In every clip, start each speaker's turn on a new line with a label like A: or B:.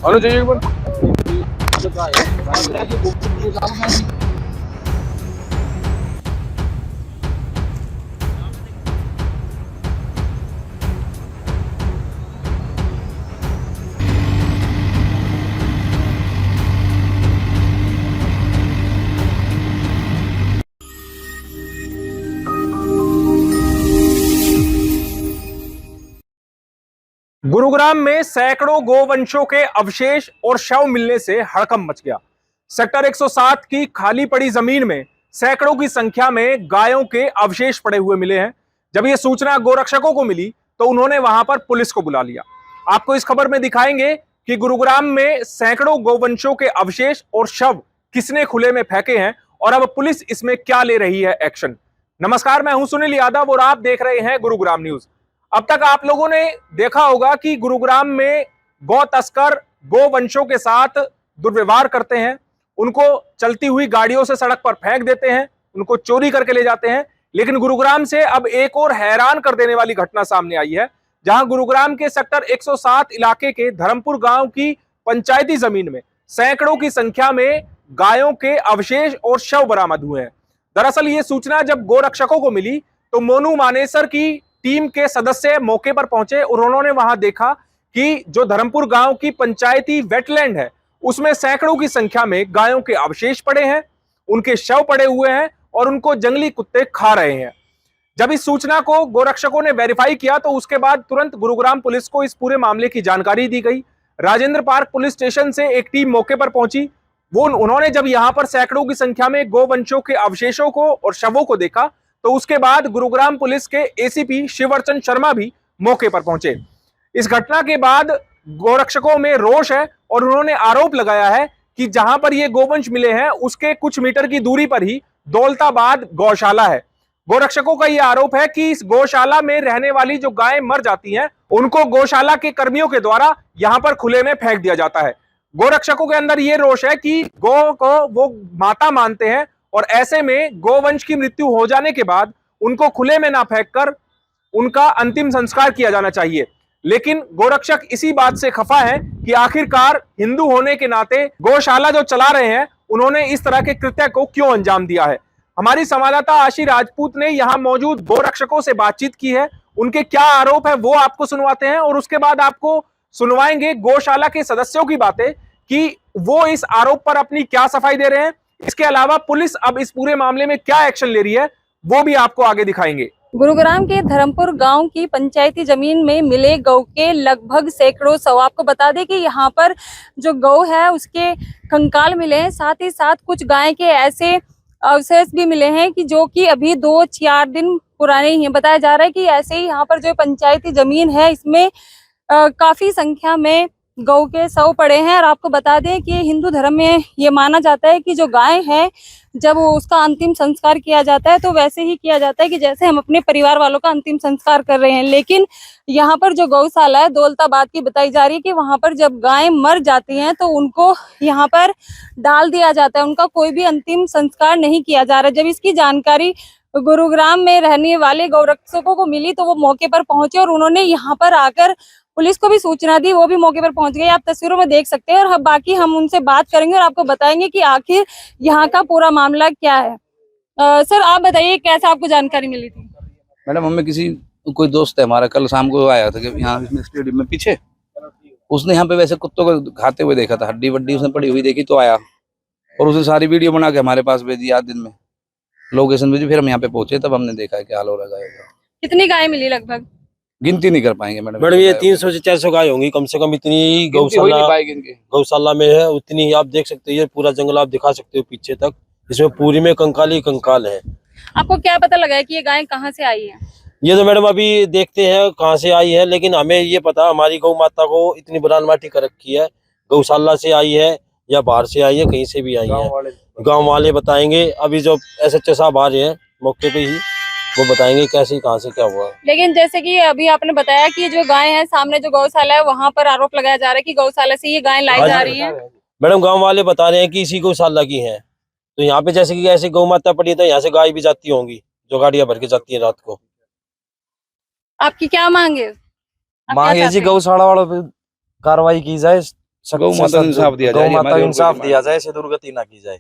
A: आना चाहिए एक बार।
B: गुरुग्राम में सैकड़ों गोवंशों के अवशेष और शव मिलने से हड़कंप मच गया। सेक्टर 107 की खाली पड़ी जमीन में सैकड़ों की संख्या में गायों के अवशेष पड़े हुए मिले हैं। जब यह सूचना गोरक्षकों को मिली तो उन्होंने वहां पर पुलिस को बुला लिया। आपको इस खबर में दिखाएंगे कि गुरुग्राम में सैकड़ों गोवंशों के अवशेष और शव किसने खुले में फेंके हैं और अब पुलिस इसमें क्या ले रही है एक्शन। नमस्कार, मैं हूं सुनील यादव और आप देख रहे हैं गुरुग्राम न्यूज। अब तक आप लोगों ने देखा होगा कि गुरुग्राम में गौ तस्कर गोवंशों के साथ दुर्व्यवहार करते हैं, उनको चलती हुई गाड़ियों से सड़क पर फेंक देते हैं, उनको चोरी करके ले जाते हैं। लेकिन गुरुग्राम से अब एक और हैरान कर देने वाली घटना सामने आई है, जहां गुरुग्राम के सेक्टर 107 इलाके के धर्मपुर गांव की पंचायती जमीन में सैकड़ों की संख्या में गायों के अवशेष और शव बरामद हुए हैं। दरअसल ये सूचना जब गोरक्षकों को मिली तो मोनू मानेसर की टीम के सदस्य मौके पर पहुंचे और उन्होंने वहां देखा कि जो धर्मपुर गांव की पंचायती वेटलैंड है उसमें सैकड़ों की संख्या में गायों के अवशेष पड़े हैं, उनके शव पड़े हुए हैं और उनको जंगली कुत्ते खा रहे हैं। जब इस सूचना को गोरक्षकों ने वेरीफाई किया तो उसके बाद तुरंत गुरुग्राम पुलिस को इस पूरे मामले की जानकारी दी गई। राजेंद्र पार्क पुलिस स्टेशन से एक टीम मौके पर पहुंची। उन्होंने जब यहां पर सैकड़ों की संख्या में गोवंशों के अवशेषों को और शवों को देखा तो उसके बाद गुरुग्राम पुलिस के एसीपी शिवरचंद शर्मा भी मौके पर पहुंचे। इस घटना के बाद गोरक्षकों में रोष है और उन्होंने आरोप लगाया है कि जहां पर ये गोवंश मिले हैं उसके कुछ मीटर की दूरी पर ही दौलताबाद गौशाला है। गोरक्षकों का यह आरोप है कि इस गौशाला में रहने वाली जो गायें मर जाती हैं उनको गौशाला के कर्मियों के द्वारा यहां पर खुले में फेंक दिया जाता है। गोरक्षकों के अंदर यह रोष है कि गौ को वो माता मानते हैं और ऐसे में गोवंश की मृत्यु हो जाने के बाद उनको खुले में ना फेंककर उनका अंतिम संस्कार किया जाना चाहिए। लेकिन गोरक्षक इसी बात से खफा है कि आखिरकार हिंदू होने के नाते गौशाला जो चला रहे हैं उन्होंने इस तरह के कृत्य को क्यों अंजाम दिया है। हमारी संवाददाता आशी राजपूत ने यहां मौजूद गोरक्षकों से बातचीत की है, उनके क्या आरोप है वो आपको सुनवाते हैं और उसके बाद आपको सुनवाएंगे गौशाला के सदस्यों की बातें कि वो इस आरोप पर अपनी क्या सफाई दे रहे हैं। इसके अलावा पुलिस अब इस पूरे मामले में क्या एक्शन ले रही है वो भी आपको आगे दिखाएंगे।
C: गुरुग्राम के धर्मपुर गांव की पंचायती जमीन में मिले गौ के लगभग सैकड़ों शव। आपको बता दें कि यहाँ पर जो गौ है उसके कंकाल मिले हैं, साथ ही साथ कुछ गाय के ऐसे अवशेष भी मिले हैं कि जो कि अभी 2-4 दिन पुराने ही हैं। बताया जा रहा है कि ऐसे ही यहाँ पर जो पंचायती जमीन है इसमें काफी संख्या में गौ के शव पड़े हैं। और आपको बता दें कि हिंदू धर्म में ये माना जाता है कि जो गाय है जब उसका अंतिम संस्कार किया जाता है तो वैसे ही किया जाता है कि जैसे हम अपने परिवार वालों का अंतिम संस्कार कर रहे हैं। लेकिन यहाँ पर जो गौशाला है दौलताबाद की बताई जा रही है कि वहां पर जब गायें मर जाती हैं तो उनको यहाँ पर डाल दिया जाता है, उनका कोई भी अंतिम संस्कार नहीं किया जा रहा। जब इसकी जानकारी गुरुग्राम में रहने वाले गौरक्षकों को मिली तो वो मौके पर पहुंचे और उन्होंने यहाँ पर आकर पुलिस को भी सूचना दी, वो भी मौके पर पहुंच गए। आप तस्वीरों में देख सकते हैं और बाकी हम उनसे बात करेंगे और आपको बताएंगे कि आखिर यहाँ का पूरा मामला क्या है। सर आप बताइए कैसे आपको जानकारी मिली थी?
D: मैडम हमें कोई दोस्त है हमारा कल शाम को आया था कि यहाँ स्टेडियम में पीछे उसने यहाँ पे वैसे कुत्तों को खाते हुए देखा था, हड्डी वड्डी उसने पड़ी हुई देखी तो आया और उसने सारी वीडियो बना के हमारे पास भेजी, आज दिन में लोकेशन भेजी। फिर हम यहाँ पे पहुंचे तब हमने देखा है क्या हाल हो रहा है।
C: कितनी गाय मिली? लगभग
D: गिनती नहीं कर पाएंगे मैडम।
E: मैडम ये 300 से 400 गाय होंगी कम से कम, इतनी गौशाला में है उतनी। आप देख सकते हैं ये पूरा जंगल आप दिखा सकते हो पीछे तक, इसमें पूरी में कंकाल ही कंकाल है।
C: आपको क्या पता लगा है कि ये गाय कहाँ से आई है?
E: ये तो मैडम अभी देखते हैं कहाँ से आई है, लेकिन हमें ये पता हमारी गौ माता को इतनी बरान माटी कर रखी है, गौशाला से आई है या बाहर से आई है, कहीं से भी आई है गाँव वाले बताएंगे। अभी जो SHO साहब आ रहे हैं मौके पे ही वो बताएंगे कैसे कहाँ से क्या हुआ।
C: लेकिन जैसे कि अभी आपने बताया कि जो गाय है सामने जो गौशाला है वहाँ पर आरोप लगाया जा रहा है कि गौशाला से ये गाय लाई जा रही है।
E: मैडम गांव वाले बता रहे हैं कि इसी गौशाला की है, तो यहाँ पे जैसे कि ऐसी गौ माता पड़ी है तो यहाँ से गाय भी जाती होंगी जो गाड़ियां भर के जाती है रात को।
C: आपकी क्या मांग है?
F: मांग है जी गौशाला वालों पे कार्रवाई की जाए,
D: गौ माता को इंसाफ दिया जाए,
E: गौ माता
D: हमारे
E: को
D: और
E: इंसाफ
D: कोई
E: दिया जाए, ऐसे दुर्गति ना की जाए।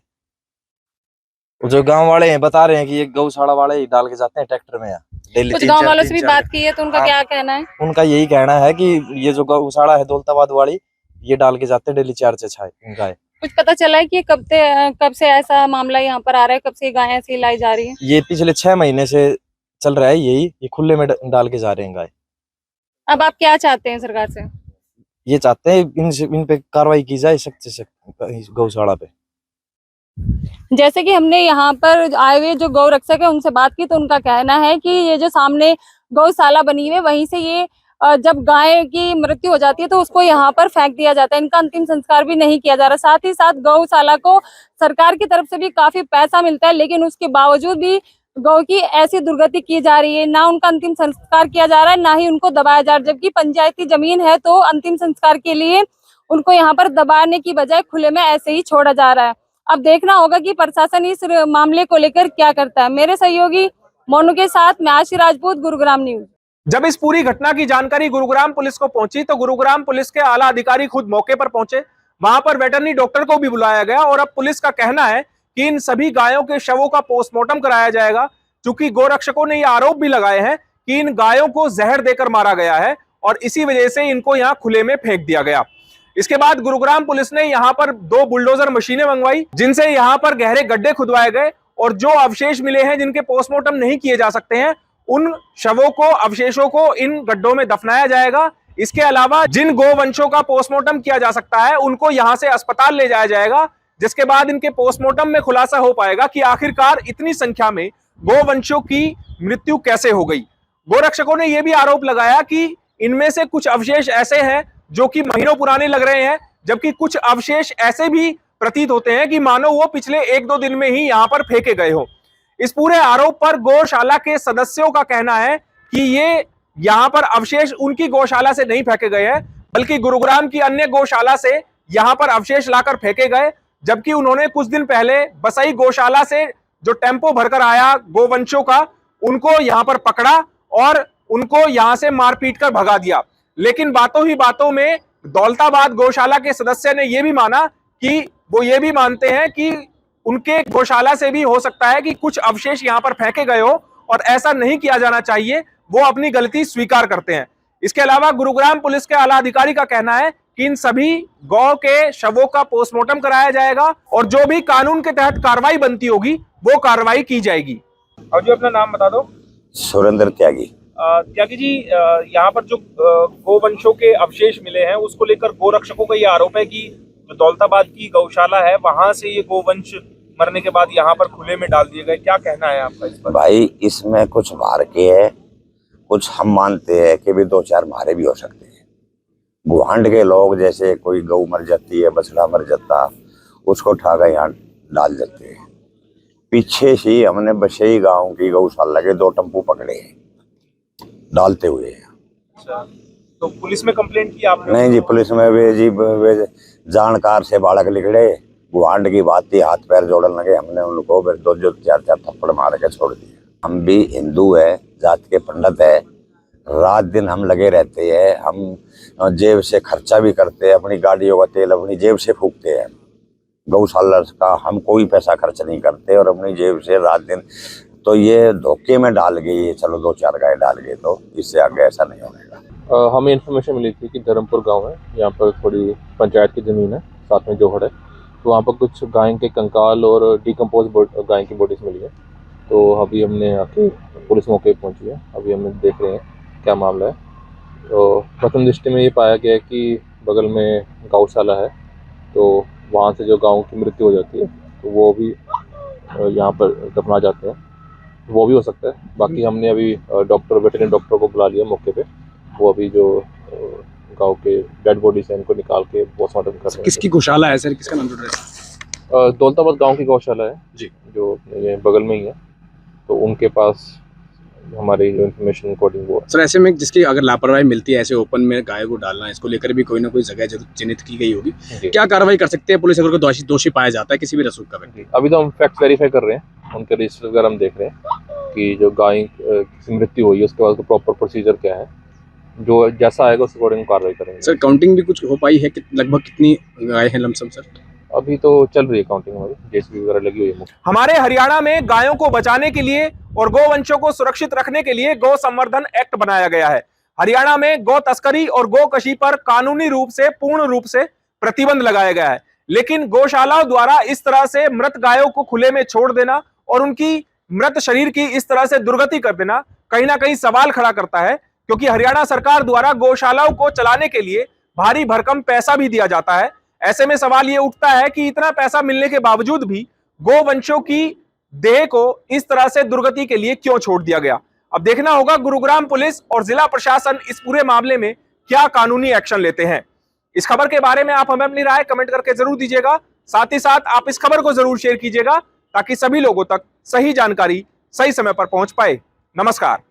E: जो गांव वाले हैं बता रहे हैं कि ये गौशाला वाले ही डाल के जाते हैं ट्रैक्टर में डेली
C: कुछ गांव वालों से भी बात की है तो उनका क्या कहना है?
E: उनका यही कहना है कि ये जो गौशाला है दौलताबाद वाली, ये डाल के जाते हैं डेली 4 से 6 गाय।
C: कुछ पता चला है कि कब से ऐसा मामला यहाँ पर आ रहा है, कब से गाय ऐसी लाई जा रही है?
E: ये पिछले 6 महीने से चल रहा है यही, ये खुले में डाल के जा रहे हैं गाय।
C: अब आप क्या चाहते हैं सरकार से?
E: ये चाहते हैं इन पे कार्रवाई की जाए सख्त से सख्त गौशाला पे।
C: जैसे कि हमने यहाँ पर आए हुए जो गौ रक्षक है उनसे बात की तो उनका कहना है कि ये जो सामने गौशाला बनी हुई है वहीं से ये जब गाय की मृत्यु हो जाती है तो उसको यहाँ पर फेंक दिया जाता है। इनका अंतिम संस्कार भी नहीं किया जा रहा। साथ ही साथ गौशाला को सरकार की तरफ से भी काफी पैसा मिलता है, लेकिन उसके बावजूद भी गौ की ऐसी दुर्गति की जा रही है। ना उनका अंतिम संस्कार किया जा रहा है, ना ही उनको दबाया जा रहा है। जबकि पंचायती जमीन है तो अंतिम संस्कार के लिए उनको यहाँ पर दबाने की बजाय खुले में ऐसे ही छोड़ा जा रहा है। अब देखना होगा कि प्रशासन इस मामले को लेकर क्या करता है। मेरे सहयोगी मोनू के साथ मैं आशी राजपूत, गुरुग्राम न्यूज।
B: जब इस पूरी घटना की जानकारी गुरुग्राम पुलिस को पहुंची तो गुरुग्राम पुलिस के आला अधिकारी खुद मौके पर पहुंचे। वहां पर वेटरनरी डॉक्टर को भी बुलाया गया और अब पुलिस का कहना है कि इन सभी गायों के शवों का पोस्टमार्टम कराया जाएगा, क्योंकि गोरक्षकों ने ये आरोप भी लगाए हैं कि इन गायों को जहर देकर मारा गया है और इसी वजह से इनको यहाँ खुले में फेंक दिया गया। इसके बाद गुरुग्राम पुलिस ने यहाँ पर 2 बुलडोजर मशीनें मंगवाई, जिनसे यहाँ पर गहरे गड्ढे खुदवाए गए और जो अवशेष मिले हैं जिनके पोस्टमार्टम नहीं किए जा सकते हैं, उन शवों को, अवशेषों को इन गड्ढों में दफनाया जाएगा। इसके अलावा जिन गोवंशों का पोस्टमार्टम किया जा सकता है उनको यहाँ से अस्पताल ले जाया जाएगा, जिसके बाद इनके पोस्टमार्टम में खुलासा हो पाएगा कि आखिरकार इतनी संख्या में गोवंशों की मृत्यु कैसे हो गई। गोरक्षकों ने यह भी आरोप लगाया कि इनमें से कुछ अवशेष ऐसे हैं जो कि महीनों पुराने लग रहे हैं, जबकि कुछ अवशेष ऐसे भी प्रतीत होते हैं कि मानो वो पिछले 1-2 दिन में ही यहाँ पर फेंके गए हो। इस पूरे आरोप पर गौशाला के सदस्यों का कहना है कि ये यहाँ पर अवशेष उनकी गौशाला से नहीं फेंके गए हैं, बल्कि गुरुग्राम की अन्य गौशाला से यहाँ पर अवशेष लाकर फेंके गए। जबकि उन्होंने कुछ दिन पहले बसई गौशाला से जो टेम्पो भरकर आया गोवंशों का, उनको यहाँ पर पकड़ा और उनको यहाँ से मारपीट कर भगा दिया। लेकिन बातों ही बातों में दौलताबाद गौशाला के सदस्य ने यह भी माना कि वो ये भी मानते हैं कि उनके गौशाला से भी हो सकता है कि कुछ अवशेष यहाँ पर फेंके गए हो और ऐसा नहीं किया जाना चाहिए। वो अपनी गलती स्वीकार करते हैं। इसके अलावा गुरुग्राम पुलिस के आला अधिकारी का कहना है कि इन सभी गौ के शवों का पोस्टमार्टम कराया जाएगा और जो भी कानून के तहत कार्रवाई बनती होगी वो कार्रवाई की जाएगी। और जो अपना नाम बता दो।
A: सुरेंद्र त्यागी।
B: त्यागी जी, यहाँ पर जो गोवंशों के अवशेष मिले हैं उसको लेकर गोरक्षकों का ये आरोप है कि जो दौलताबाद की गौशाला है वहां से ये गोवंश मरने के बाद यहाँ पर खुले में डाल दिए गए। क्या कहना है आपका इस पर?
A: भाई इसमें कुछ मार के है, कुछ हम मानते हैं कि भी 2-4 मारे भी हो सकते हैं। गुहांड के लोग जैसे कोई गौ मर जाती है, बछड़ा मर जाता, उसको उठाकर यहाँ डाल देते हैं। पीछे से हमने बसई गांव की गौशाला के 2 टेम्पू पकड़े हैं डालते हुए।
B: अच्छा, तो पुलिस में कंप्लेंट की आपने?
A: नहीं जी, पुलिस में वे जानकार से बालक निकले, गुहांड की बात थी, हाथ पैर जोड़ने लगे। हमने उनको 2-4 थप्पड़ मार के छोड़ दिए। हम भी हिंदू है, जात के पंडित है, रात दिन हम लगे रहते हैं। हम जेब से खर्चा भी करते हैं, अपनी गाड़ियों का तेल अपनी जेब से फूकते हैं। गौशाला का हम कोई पैसा खर्च नहीं करते और अपनी जेब से रात दिन। तो ये धोखे में डाल गई, चलो 2-4 गाय डाल गए, तो इससे आगे ऐसा नहीं होगा।
F: हमें इन्फॉर्मेशन मिली थी कि धर्मपुर गांव है, यहाँ पर थोड़ी पंचायत की ज़मीन है, साथ में जोहड़ है, तो वहाँ पर कुछ गाय के कंकाल और डिकम्पोज गाय की बॉडीज मिली है। तो अभी हमने आके पुलिस मौके पर पहुँची है, अभी हम देख रहे हैं क्या मामला है। तो प्रथम दृष्टि में ये पाया गया कि बगल में गौशाला है, तो वहाँ से जो गायों की मृत्यु हो जाती है तो वो भी यहाँ पर दफना जाते हैं, वो भी हो सकता है। बाकी हमने अभी वेटरनरी डॉक्टर को बुला लिया मौके पे, वो अभी जो गांव के डेड बॉडीज हैं इनको निकाल के पोस्टमार्टम कर रहे हैं।
G: किसकी गौशाला है सर, किसका नाम जुड़ रहा है?
F: दौलताबाद गांव की गौशाला है
G: जी,
F: जो ये बगल में ही है, तो उनके पास हमारी जो इन्फॉर्मेशन अकॉर्डिंग वो।
G: सर ऐसे में जिसकी अगर लापरवाही मिलती है, ऐसे ओपन में गाय को डालना, इसको लेकर भी कोई ना कोई जगह जरूर चिन्हित की गई होगी, क्या कार्रवाई कर सकते हैं पुलिस अगर कोई दोषी पाया जाता है किसी भी रसूख का व्यक्ति?
F: अभी तो हम फैक्ट वेरीफाई कर रहे हैं, उनके रजिस्टर वगैरह हम देख रहे हैं कि जो गाय की मृत्यु हुई है उसके बाद प्रॉपर प्रोसीजर क्या है, जो जैसा आएगा उस अकॉर्डिंग कार्रवाई करेंगे।
G: सर काउंटिंग भी कुछ हो पाई है कि लगभग कितनी गाय हैं लमसम सर?
F: अभी तो चल रही है काउंटिंग हमारी, जेसीबी वगैरह लगी हुई है।
B: हमारे हरियाणा में गायों को बचाने के लिए और गोवंशों को सुरक्षित रखने के लिए गौ संवर्धन एक्ट बनाया गया है। हरियाणा में गौ तस्करी और गौ कशी पर कानूनी रूप से पूर्ण रूप से प्रतिबंध लगाया गया है, लेकिन गौशालाओं द्वारा इस तरह से मृत गायों को खुले में छोड़ देना और उनकी मृत शरीर की इस तरह से दुर्गति कर देना कहीं ना कहीं सवाल खड़ा करता है, क्योंकि हरियाणा सरकार द्वारा गौशालाओं को चलाने के लिए भारी भरकम पैसा भी दिया जाता है। ऐसे में सवाल यह उठता है कि इतना पैसा मिलने के बावजूद भी गोवंशों की देह को इस तरह से दुर्गति के लिए क्यों छोड़ दिया गया। अब देखना होगा गुरुग्राम पुलिस और जिला प्रशासन इस पूरे मामले में क्या कानूनी एक्शन लेते हैं। इस खबर के बारे में आप हमें अपनी राय कमेंट करके जरूर दीजिएगा। साथ ही साथ आप इस खबर को जरूर शेयर कीजिएगा ताकि सभी लोगों तक सही जानकारी सही समय पर पहुंच पाए। नमस्कार।